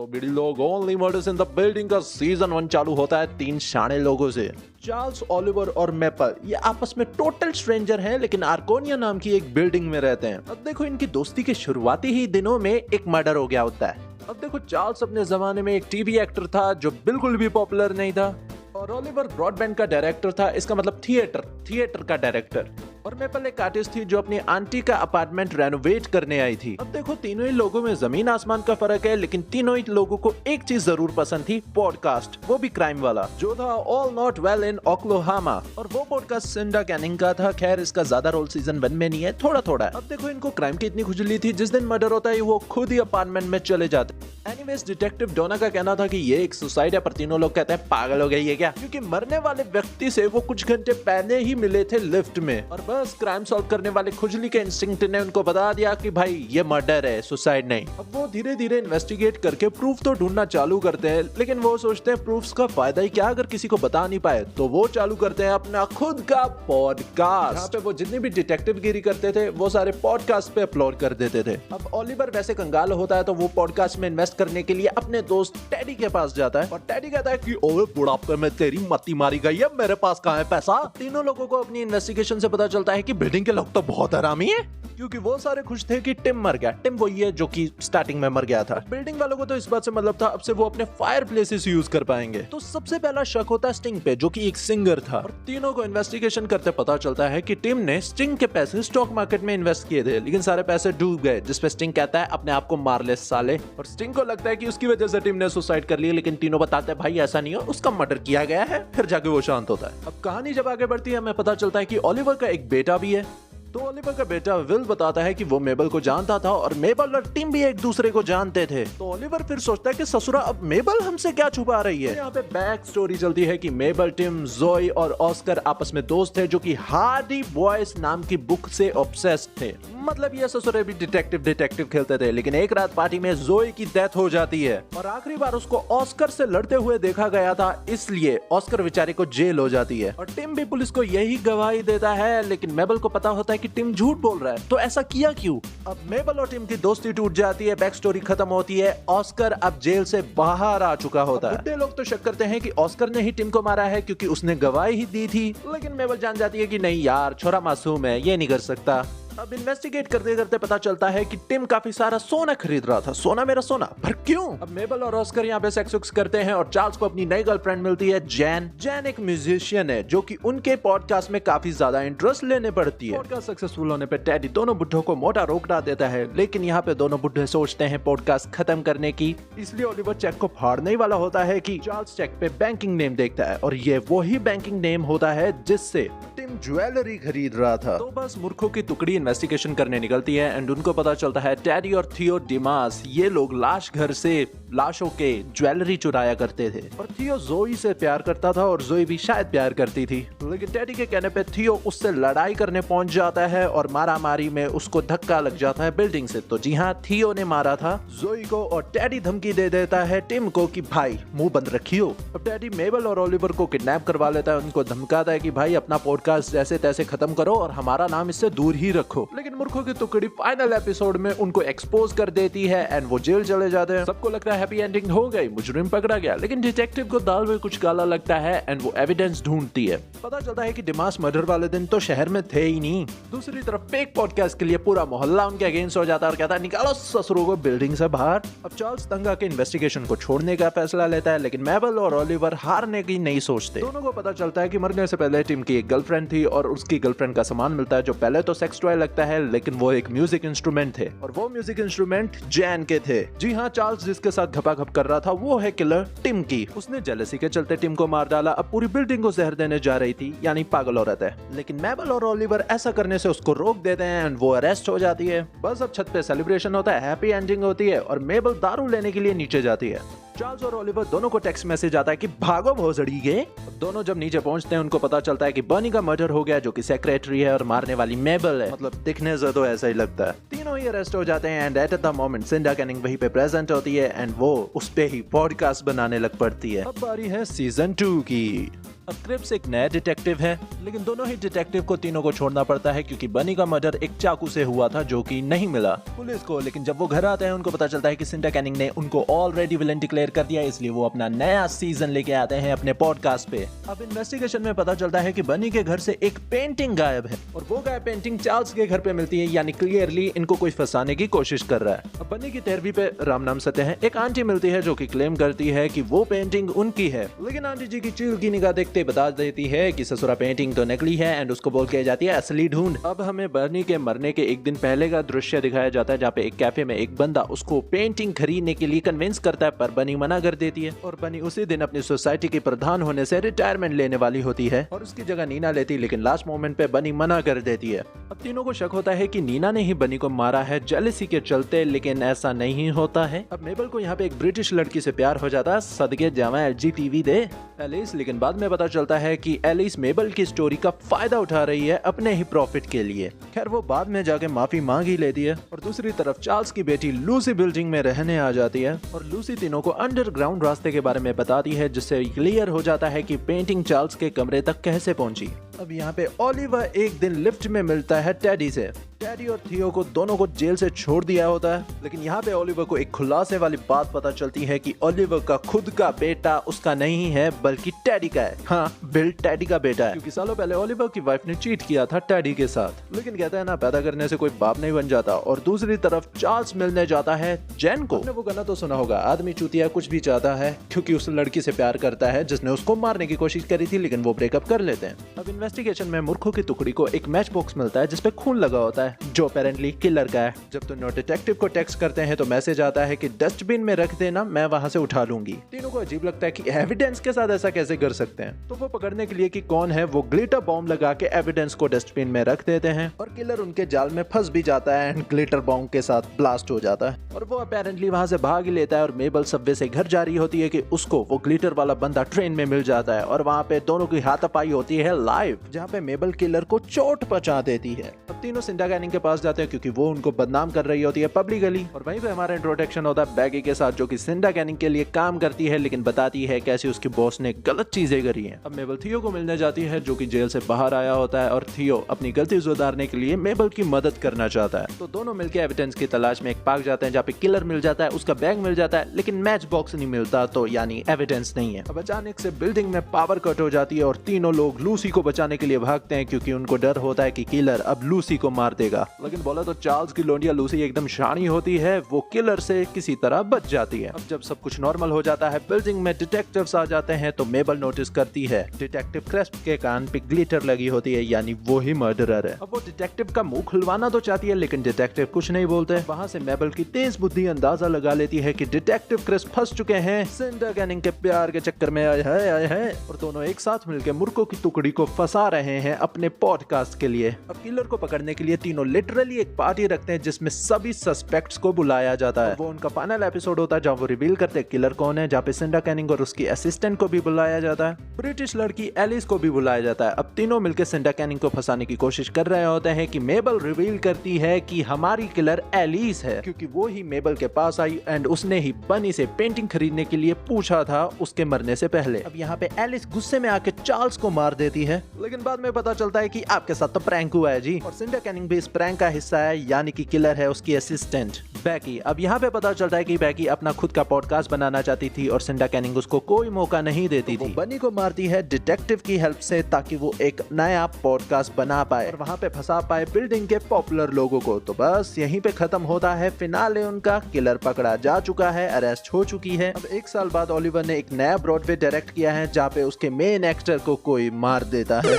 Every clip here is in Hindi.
तो बिडी लोग only murders in the building का सीजन 1 चालू होता है 3 शाणे लोगों से। चार्ल्स, ओलिवर और मेपल ये आपस में टोटल स्ट्रेंजर हैं, लेकिन आर्कोनिया नाम की एक बिल्डिंग में रहते हैं। अब देखो इनकी दोस्ती के शुरुआती ही दिनों में एक मर्डर हो गया होता है। अब देखो चार्ल्स अपने जमाने में एक टीवी एक्टर था जो बिल्कुल भी पॉपुलर नहीं था, और ओलिवर ब्रॉडबैंड का डायरेक्टर था, इसका मतलब थिएटर का डायरेक्टर। और मेपल एक आर्टिस्ट थी जो अपनी आंटी का अपार्टमेंट रेनोवेट करने आई थी। अब देखो तीनों ही लोगों में जमीन आसमान का फर्क है, लेकिन तीनों ही लोगों को एक चीज जरूर पसंद थी, पॉडकास्ट, वो भी क्राइम वाला, जो था all not well in Oklahoma. और वो पॉडकास्ट सिंडा कैनिंग का था। खैर इसका ज्यादा रोल सीजन 1 में नहीं है, थोड़ा थोड़ा है। अब देखो इनको क्राइम की इतनी खुजली थी, जिस दिन मर्डर होता है वो खुद ही अपार्टमेंट में चले जाते। एनीवेज डिटेक्टिव डोना का कहना था कि ये एक सुसाइड है, पर तीनों लोग कहते हैं पागल हो गई है क्या, क्योंकि मरने वाले व्यक्ति से वो कुछ घंटे पहले ही मिले थे लिफ्ट में। और बस क्राइम सॉल्व करने वाले खुजली के इंस्टिंक्ट ने उनको बता दिया कि भाई ये मर्डर है, सुसाइड नहीं। अब वो धीरे धीरे इन्वेस्टिगेट करके प्रूफ तो ढूंढना चालू करते हैं, लेकिन वो सोचते हैं प्रूफ्स का फायदा ही क्या अगर किसी को बता नहीं पाए। तो वो चालू करते हैं अपना खुद का पॉडकास्ट, जहाँ पे वो जितनी भी डिटेक्टिव गिरी करते थे वो सारे पॉडकास्ट पे अपलोड कर देते थे। अब ओलिवर वैसे कंगाल होता है, तो वो पॉडकास्ट में इन्वेस्ट करने के लिए अपने दोस्त टेडी के पास जाता है, और टेडी कहता है कि ओए बुढ़ापे में तेरी मत्ती मारी गई है, मेरे पास कहाँ है पैसा। तीनों लोगों को अपनी इन्वेस्टिगेशन से पता चलता है कि बिल्डिंग के लोग तो बहुत हरामी है, क्योंकि वो सारे खुश थे कि टिम मर गया। टिम वही है जो कि स्टार्टिंग में मर गया था। बिल्डिंग वालों को तो इस बात से मतलब था अब से वो अपने फायर प्लेसेस यूज कर पाएंगे। तो सबसे पहला शक होता है स्टिंग पे, जो कि एक सिंगर था। और तीनों को इन्वेस्टिगेशन करते पता चलता है कि टिम ने स्टिंग के पैसे स्टॉक मार्केट में इन्वेस्ट किए थे, लेकिन सारे पैसे डूब गए, जिसपे स्टिंग कहता है अपने आप को मार ले साले। और स्टिंग को लगता है कि उसकी वजह से टिम ने सुसाइड कर लिया, लेकिन तीनों बताते हैं भाई ऐसा नहीं हो, उसका मर्डर किया गया है। फिर जाके वो शांत होता है। अब कहानी जब आगे बढ़ती है हमें पता चलता है कि ओलिवर का एक बेटा भी है। तो ओलिवर का बेटा विल बताता है कि वो मेबल को जानता था, और मेबल और टिम भी एक दूसरे को जानते थे। तो ओलिवर फिर सोचता है कि ससुरा अब मेबल हमसे क्या छुपा रही है। यहाँ पे बैक स्टोरी चलती है कि मेबल, टिम, जोई और ऑस्कर आपस में दोस्त थे, जो कि हार्डी बॉयज नाम की बुक से ऑब्सेस्ड थे। मतलब ये ससुरे भी डिटेक्टिव खेलते थे। लेकिन एक रात पार्टी में जोई की डेथ हो जाती है, और आखिरी बार उसको ऑस्कर से लड़ते हुए देखा गया था, इसलिए ऑस्कर बेचारे को जेल हो जाती है। और टिम भी पुलिस को यही गवाही देता है, लेकिन मेबल को पता होता है कि टिम झूठ बोल रहा है, तो ऐसा किया क्यों। अब मेबल और टिम की दोस्ती टूट जाती है, बैक स्टोरी खत्म होती है। ऑस्कर अब जेल से बाहर आ चुका होता है। बुड्ढे लोग तो शक करते हैं कि ऑस्कर ने ही टिम को मारा है, क्योंकि उसने गवाही ही दी थी, लेकिन मेबल जान जाती है कि नहीं यार, छोरा मासूम है, ये नहीं कर सकता। अब इन्वेस्टिगेट करते करते पता चलता है कि टिम काफी सारा सोना खरीद रहा था। सोना मेरा सोना, पर क्यों। अब मेबल और ऑस्कर यहाँ पे सेक्स करते हैं, और चार्ल्स को अपनी नई गर्लफ्रेंड मिलती है, जैन एक म्यूजिशियन है, जो कि उनके पॉडकास्ट में काफी ज्यादा इंटरेस्ट लेने पड़ती है। पॉडकास्ट सक्सेसफुल होने पे टेडी दोनों बुड्ढों को मोटा रोकड़ा देता है, लेकिन यहाँ पे दोनों बुड्ढे सोचते हैं पॉडकास्ट खत्म करने की। इसलिए ओलिवर चेक को फाड़ने ही वाला होता है कि चार्ल्स चेक पे बैंकिंग नेम देखता है, और ये वही बैंकिंग नेम होता है जिससे टिम ज्वेलरी खरीद रहा था। तो बस मूर्खों की टुकड़ी इन्वेस्टिगेशन करने निकलती है, एंड उनको पता चलता है टेडी और थियो डिमास ये लोग लाश घर से लाशों के ज्वेलरी चुराया करते थे। और थियो जोई से प्यार करता था, और जोई भी शायद प्यार करती थी, लेकिन टेडी के कहने पे थियो उससे लड़ाई करने पहुंच जाता है, और मारामारी में उसको धक्का लग जाता है बिल्डिंग से। तो जी हाँ, थियो ने मारा था जोई को, और टेडी धमकी दे देता है टिम को कि भाई मुंह बंद रखियो। अब टेडी मेबल और ओलिवर को किडनैप करवा लेता है, उनको धमकाता है कि भाई अपना पॉडकास्ट जैसे तैसे खत्म करो और हमारा नाम इससे दूर ही रखो। लेकिन मूर्खों की टुकड़ी फाइनल एपिसोड में उनको एक्सपोज कर देती है, एंड वो जेल चले जाते हैं। सबको लगता है हैप्पी एंडिंग हो गई, मुजरिम पकड़ा गया, लेकिन डिटेक्टिव को दाल में कुछ काला लगता है, एंड वो एविडेंस ढूंढती है। पता चलता है कि डिमास मर्डर वाले दिन तो शहर में थे ही नहीं। दूसरी तरफ फेक पॉडकास्ट के लिए पूरा मोहल्ला उनके अगेंस्ट हो जाता है, और कहता है निकालो ससुरों को बिल्डिंग से बाहर। अब चार्ल्स तंग आके इन्वेस्टिगेशन को छोड़ने का फैसला लेता है, लेकिन मेबल और ओलिवर हारने की नहीं सोचते। दोनों को पता चलता है कि मरने से पहले टिम की एक गर्लफ्रेंड थी, और उसकी गर्लफ्रेंड का सामान मिलता है, जो पहले तो सेक्स टॉय लगता है, लेकिन वो एक म्यूजिक इंस्ट्रूमेंट थे, और वो म्यूजिक इंस्ट्रूमेंट जैन के थे। जी हाँ, चार्ल्स जिसके साथ घपाघप कर रहा था वो है किलर टिम की। उसने जेलसी के चलते टिम को मार डाला। अब पूरी बिल्डिंग को जहर देने जा रही थी, यानी पागल औरत है, लेकिन मेबल और ओलिवर ऐसा करने से उसको रोक देते हैं, एंड वो अरेस्ट हो जाती है। बस अब छत पे सेलिब्रेशन होता है, हैप्पी एंडिंग होती है, और मेबल दारू लेने के लिए नीचे जाती है। चार्ल्स और ओलिवर दोनों को टेक्स्ट मैसेज आता है कि भागो भोसड़ी के। दोनों जब नीचे पहुंचते हैं उनको पता चलता है कि बर्नी का मर्डर हो गया, जो कि सेक्रेटरी है, और मारने वाली मेबल है। मतलब दिखने से तो ऐसा ही लगता है। तीनों ही अरेस्ट हो जाते हैं, and at the moment Cinda Canning वहीं पे प्रेजेंट होती है, एंड वो उस पे ही पॉडकास्ट बनाने लग पड़ती है। अब बारी है सीजन 2 की। अब क्रिप्स एक नया डिटेक्टिव है, लेकिन दोनों ही डिटेक्टिव को तीनों को छोड़ना पड़ता है क्योंकि बनी का मर्डर एक चाकू से हुआ था जो कि नहीं मिला पुलिस को। लेकिन जब वो घर आते हैं उनको पता चलता है कि सिंडा कैनिंग ने उनको ऑलरेडी विलन डिक्लेयर कर दिया, इसलिए वो अपना नया सीजन लेके आते हैं अपने पॉडकास्ट पे। अब इन्वेस्टिगेशन में पता चलता है कि बनी के घर से एक पेंटिंग गायब है और वो गायब पेंटिंग चार्ल्स के घर पे मिलती है, यानी क्लियरली इनको कोई फंसाने की कोशिश कर रहा है। अब बनी की तेरहवीं पे राम नाम सत्य है, एक आंटी मिलती है जो कि क्लेम करती है कि वो पेंटिंग उनकी है, लेकिन आंटी जी की चील की निगाह देखते बता देती है कि ससुरा पेंटिंग तो नकली है एंड उसको बोल के जाती है असली ढूंढ। अब हमें बनी के मरने के एक दिन पहले का दृश्य दिखाया जाता है जहाँ पे एक कैफे में एक बंदा उसको पेंटिंग खरीदने के लिए कन्विंस करता है, पर बनी मना कर देती है और बनी उसी दिन अपनी सोसाइटी की प्रधान होने से रिटायरमेंट लेने वाली होती है और उसकी जगह नीना लेती, लेकिन लास्ट मोमेंट पे बनी मना कर देती है। अब तीनों को शक होता है कि नीना ने ही बनी को मारा है जेलसी के चलते, लेकिन ऐसा नहीं होता है। अब मेबल को यहाँ पे एक ब्रिटिश लड़की से प्यार हो जाता है, सदके जावा LGTV दे एलिस, लेकिन बाद में पता चलता है कि एलिस मेबल की स्टोरी का फायदा उठा रही है अपने ही प्रॉफिट के लिए। खैर वो बाद में जाके माफी मांग ही लेती है और दूसरी तरफ चार्ल्स की बेटी लूसी बिल्डिंग में रहने आ जाती है और लूसी तीनों को अंडरग्राउंड रास्ते के बारे में बताती है, जिससे क्लियर हो जाता है कि पेंटिंग चार्ल्स के कमरे तक कैसे पहुंची। अब यहाँ पे ओलिवर एक दिन लिफ्ट में मिलता है टेडी से। टेडी और थियो को दोनों को जेल से छोड़ दिया होता है, लेकिन यहाँ पे ओलिवर को एक खुलासे वाली बात पता चलती है कि ओलिवर का खुद का बेटा उसका नहीं है बल्कि टेडी का है। हाँ, बिल टेडी का बेटा है, क्योंकि सालों पहले ओलिवर की वाइफ ने चीट किया था टेडी के साथ। लेकिन कहता है ना, पैदा करने से कोई बाप नहीं बन जाता। और दूसरी तरफ चार्ल्स मिलने जाता है जेन को। आपने वो गाना तो सुना होगा, आदमी चूतिया कुछ भी चाहता है, क्योंकि उस लड़की से प्यार करता है जिसने उसको मारने की कोशिश करी थी, लेकिन वो ब्रेकअप कर लेते हैं। अब इन्वेस्टिगेशन में मूर्खों की टुकड़ी को एक मैच बॉक्स मिलता है जिसपे खून लगा होता है, जो अपेरेंटली किलर का है। जब दोनों डिटेक्टिव को टेक्स्ट करते हैं तो मैसेज आता है कि डस्टबिन में रख देना, मैं वहां से उठा लूंगी। तीनों को अजीब लगता है कि एविडेंस के साथ ऐसा कैसे कर सकते हैं, तो वो पकड़ने के लिए कि कौन है, वो ग्लिटर बॉम्ब लगा के एविडेंस को डस्टबिन में रख देते हैं और किलर उनके जाल में फंस भी जाता है एंड ग्लिटर बॉम्ब के साथ ब्लास्ट हो जाता है और वो अपेरेंटली वहां से भाग ही लेता है। और मेबल सबवे से घर जा रही होती है कि उसको वो ग्लिटर वाला बंदा ट्रेन में मिल जाता है और वहां पे दोनों की हाथापाई होती है लाइव, जहाँ पे मेबल किलर को चोट पहुंचा देती है। अब तीनों सिंडा कैनिंग के पास जाते हैं क्योंकि वो उनको बदनाम कर रही होती है पब्लिकली, और वहीं पे हमारा इंट्रोडक्शन होता है बैगी के साथ, जो कि सिंडा कैनिंग के लिए काम करती है, लेकिन बताती है कैसे उसके बॉस ने गलत चीजें करी हैं। अब मेबल थियो को मिलने जाती है जो कि जेल से बाहर आया होता है और थियो अपनी गलती सुधारने के लिए मेबल की मदद करना चाहता है। तो दोनों मिलकर एविडेंस की तलाश में एक पार्क जाते हैं जहाँ पे किलर मिल जाता है, उसका बैग मिल जाता है, लेकिन मैच बॉक्स नहीं मिलता, तो यानी एविडेंस नहीं है। अब अचानक से बिल्डिंग में पावर कट हो जाती है और तीनों लोग लूसी को बचाने के लिए भागते हैं क्योंकि उनको डर होता है कि किलर अब लूसी को मार देगा। लेकिन बोला तो चार्ल्स की लोंडिया लूसी एकदम शानी होती है, वो किलर से किसी तरह बच जाती है। अब जब सब कुछ नॉर्मल हो जाता है, बिल्डिंग में डिटेक्टिव्स आ जाते हैं, तो मेबल नोटिस करती है डिटेक्टिव क्रेस्प के कान पे ग्लिटर लगी होती है, यानी वो ही मर्डरर है। अब वो डिटेक्टिव का मुंह खुलवाना तो चाहती है, लेकिन डिटेक्टिव कुछ नहीं बोलते। वहाँ से मेबल की तेज बुद्धि अंदाजा लगा लेती है कि डिटेक्टिव क्रेस्प फंस चुके हैं सिंडा कैनिंग के प्यार के चक्कर में आए हैं और दोनों एक साथ मिलकर मूर्खों की टुकड़ी को फंसा रहे हैं अपने पॉडकास्ट के लिए। अब किलर को पकड़ने के लिए तीनों लिटरली एक पार्टी रखते हैं जिसमें सभी सस्पेक्ट्स को बुलाया जाता है। वो उनका फाइनल एपिसोड होता है जहाँ वो रिवील करते हैं किलर कौन है, जहाँ पे सिंडा कैनिंग और उसकी असिस्टेंट को भी बुलाया जाता है, ब्रिटिश लड़की एलिस को भी बुलाया जाता है। अब तीनों मिलकर सिंडा कैनिंग को फंसाने की कोशिश कर रहे होते हैं कि मेबल रिवील करती है कि हमारी किलर एलिस है, क्योंकि वो ही मेबल के पास आई एंड उसने ही बनी से पेंटिंग खरीदने के लिए पूछा था उसके मरने से पहले। अब यहाँ पे एलिस गुस्से में आके चार्ल्स को मार देती है, लेकिन बाद में पता चलता है कि आपके साथ तो प्रैंक हुआ है जी, और सिंडा कैनिंग भी इस प्रैंक का हिस्सा है, यानी कि किलर है उसकी असिस्टेंट बैकी। अब यहाँ पे पता चलता है कि बैकी अपना खुद का पॉडकास्ट बनाना चाहती थी और सिंडा कैनिंग उसको कोई मौका नहीं देती थी। बनी को मारती है डिटेक्टिव की हेल्प से ताकि वो एक नया पॉडकास्ट बना पाए और वहाँ पे फंसा पाए बिल्डिंग के पॉपुलर लोगों को। तो बस यहीं पे खत्म होता है फिनाले उनका। किलर पकड़ा जा चुका है, अरेस्ट हो चुकी है। अब 1 साल बाद ओलिवर ने एक नया ब्रॉडवे डायरेक्ट किया है जहाँ पे उसके मेन एक्टर को कोई मार देता है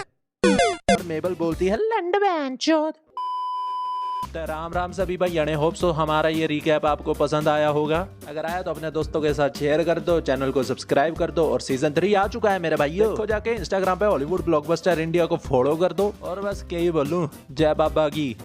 और मेबल बोलती है लंडन चोद। राम राम सभी भाई, अने होप सो हमारा ये रिकैप आपको पसंद आया होगा। अगर आया तो अपने दोस्तों के साथ शेयर कर दो, चैनल को सब्सक्राइब कर दो और सीजन 3 आ चुका है मेरे भाइयों। देखो जाके इंस्टाग्राम पे हॉलीवुड ब्लॉकबस्टर इंडिया को फॉलो कर दो और बस क्या ही बोलूं, जय बाबा की।